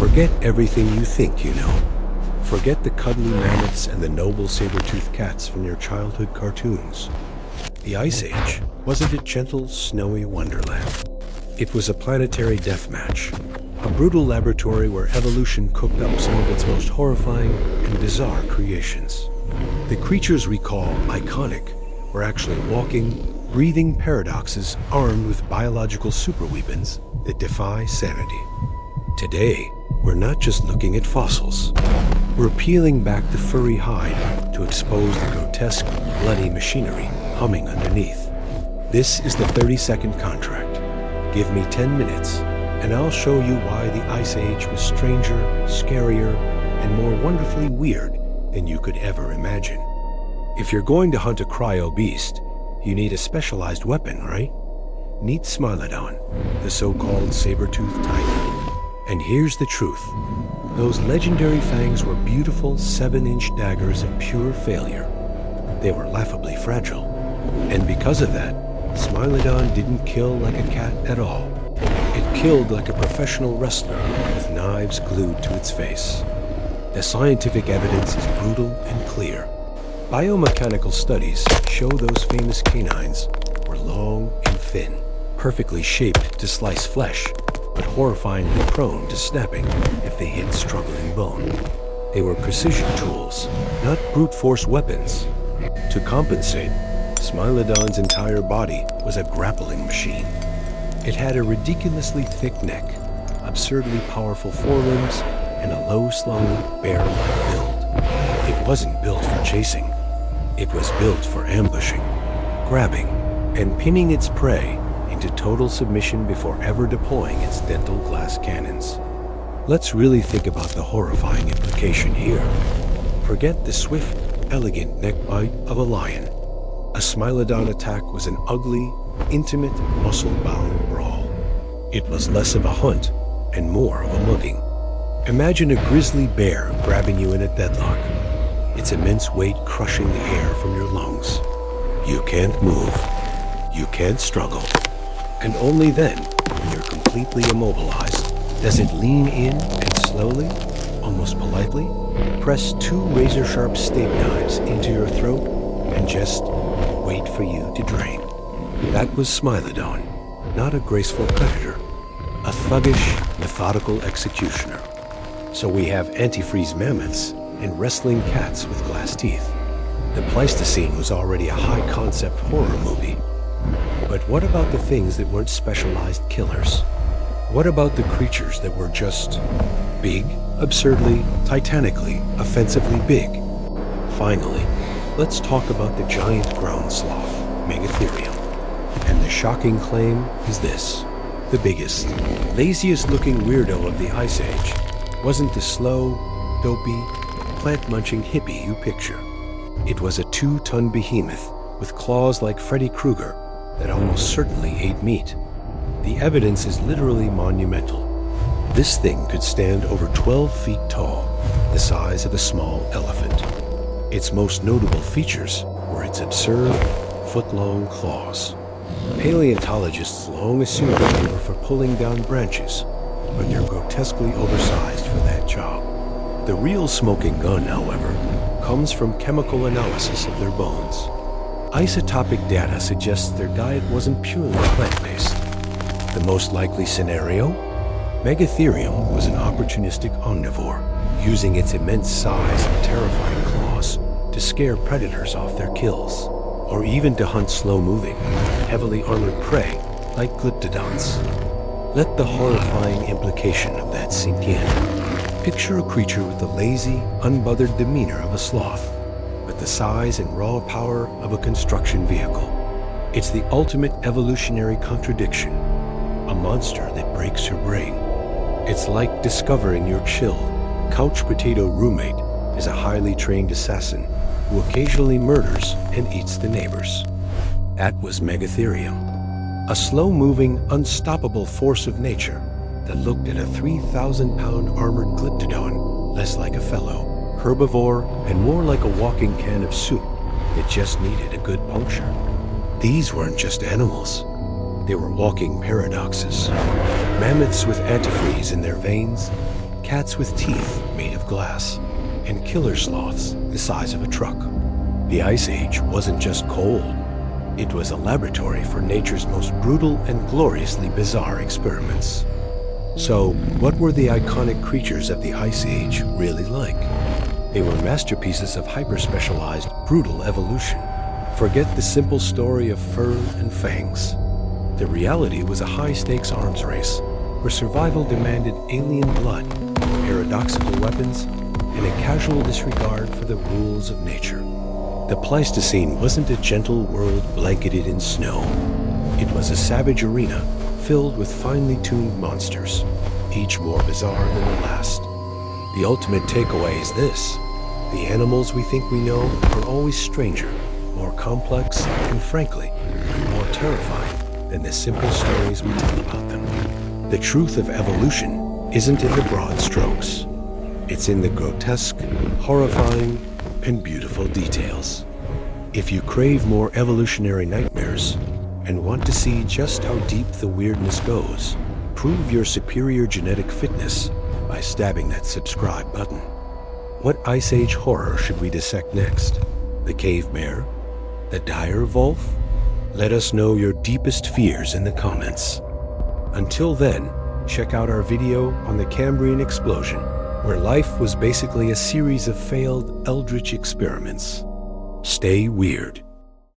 Forget everything you think you know. Forget the cuddly mammoths and the noble saber-toothed cats from your childhood cartoons. The Ice Age wasn't a gentle, snowy wonderland. It was a planetary deathmatch, a brutal laboratory where evolution cooked up some of its most horrifying and bizarre creations. The creatures we call iconic were actually walking, breathing paradoxes armed with biological superweapons that defy sanity. Today, we're not just looking at fossils. We're peeling back the furry hide to expose the grotesque, bloody machinery humming underneath. This is the 30-second contract. Give me 10 minutes, and I'll show you why the Ice Age was stranger, scarier, and more wonderfully weird than you could ever imagine. If you're going to hunt a cryo beast, you need a specialized weapon, right? Meet Smilodon, the so-called saber-toothed tiger. And here's the truth. Those legendary fangs were beautiful 7-inch daggers of pure failure. They were laughably fragile. And because of that, Smilodon didn't kill like a cat at all. It killed like a professional wrestler with knives glued to its face. The scientific evidence is brutal and clear. Biomechanical studies show those famous canines were long and thin, perfectly shaped to slice flesh, but horrifyingly prone to snapping if they hit struggling bone. They were precision tools, not brute force weapons. To compensate, Smilodon's entire body was a grappling machine. It had a ridiculously thick neck, absurdly powerful forelimbs, and a low-slung, bear-like build. It wasn't built for chasing. It was built for ambushing, grabbing, and pinning its prey into total submission before ever deploying its dental glass cannons. Let's really think about the horrifying implication here. Forget the swift, elegant neck bite of a lion. A Smilodon attack was an ugly, intimate, muscle-bound brawl. It was less of a hunt and more of a mugging. Imagine a grizzly bear grabbing you in a deadlock, its immense weight crushing the air from your lungs. You can't move. You can't struggle. And only then, when you're completely immobilized, does it lean in and slowly, almost politely, press 2 razor-sharp steak knives into your throat and just wait for you to drain. That was Smilodon, not a graceful predator, a thuggish, methodical executioner. So we have antifreeze mammoths and wrestling cats with glass teeth. The Pleistocene was already a high-concept horror movie. But what about the things that weren't specialized killers? What about the creatures that were just big, absurdly, titanically, offensively big? Finally, let's talk about the giant ground sloth, Megatherium. And the shocking claim is this: the biggest, laziest-looking weirdo of the Ice Age wasn't the slow, dopey, plant-munching hippie you picture. It was a 2-ton behemoth with claws like Freddy Krueger that almost certainly ate meat. The evidence is literally monumental. This thing could stand over 12 feet tall, the size of a small elephant. Its most notable features were its absurd, foot-long claws. Paleontologists long assumed they were for pulling down branches, but they're grotesquely oversized for that job. The real smoking gun, however, comes from chemical analysis of their bones. Isotopic data suggests their diet wasn't purely plant-based. The most likely scenario? Megatherium was an opportunistic omnivore, using its immense size and terrifying claws to scare predators off their kills, or even to hunt slow-moving, heavily armored prey like glyptodonts. Let the horrifying implication of that sink in. Picture a creature with the lazy, unbothered demeanor of a sloth, but the size and raw power of a construction vehicle. It's the ultimate evolutionary contradiction, a monster that breaks your brain. It's like discovering your chill, couch potato roommate is a highly trained assassin who occasionally murders and eats the neighbors. That was Megatherium, a slow-moving, unstoppable force of nature that looked at a 3,000-pound armored glyptodon less like a fellow, herbivore, and more like a walking can of soup that just needed a good puncture. These weren't just animals. They were walking paradoxes. Mammoths with antifreeze in their veins, cats with teeth made of glass, and killer sloths the size of a truck. The Ice Age wasn't just cold. It was a laboratory for nature's most brutal and gloriously bizarre experiments. So, what were the iconic creatures of the Ice Age really like? They were masterpieces of hyper-specialized, brutal evolution. Forget the simple story of fur and fangs. The reality was a high-stakes arms race, where survival demanded alien blood, paradoxical weapons, and a casual disregard for the rules of nature. The Pleistocene wasn't a gentle world blanketed in snow. It was a savage arena filled with finely tuned monsters, each more bizarre than the last. The ultimate takeaway is this: the animals we think we know are always stranger, more complex, and frankly, more terrifying than the simple stories we tell about them. The truth of evolution isn't in the broad strokes. It's in the grotesque, horrifying, and beautiful details. If you crave more evolutionary nightmares and want to see just how deep the weirdness goes, prove your superior genetic fitness by stabbing that subscribe button. What Ice Age horror should we dissect next? The cave bear? The dire wolf? Let us know your deepest fears in the comments. Until then, check out our video on the Cambrian explosion, where life was basically a series of failed eldritch experiments. Stay weird.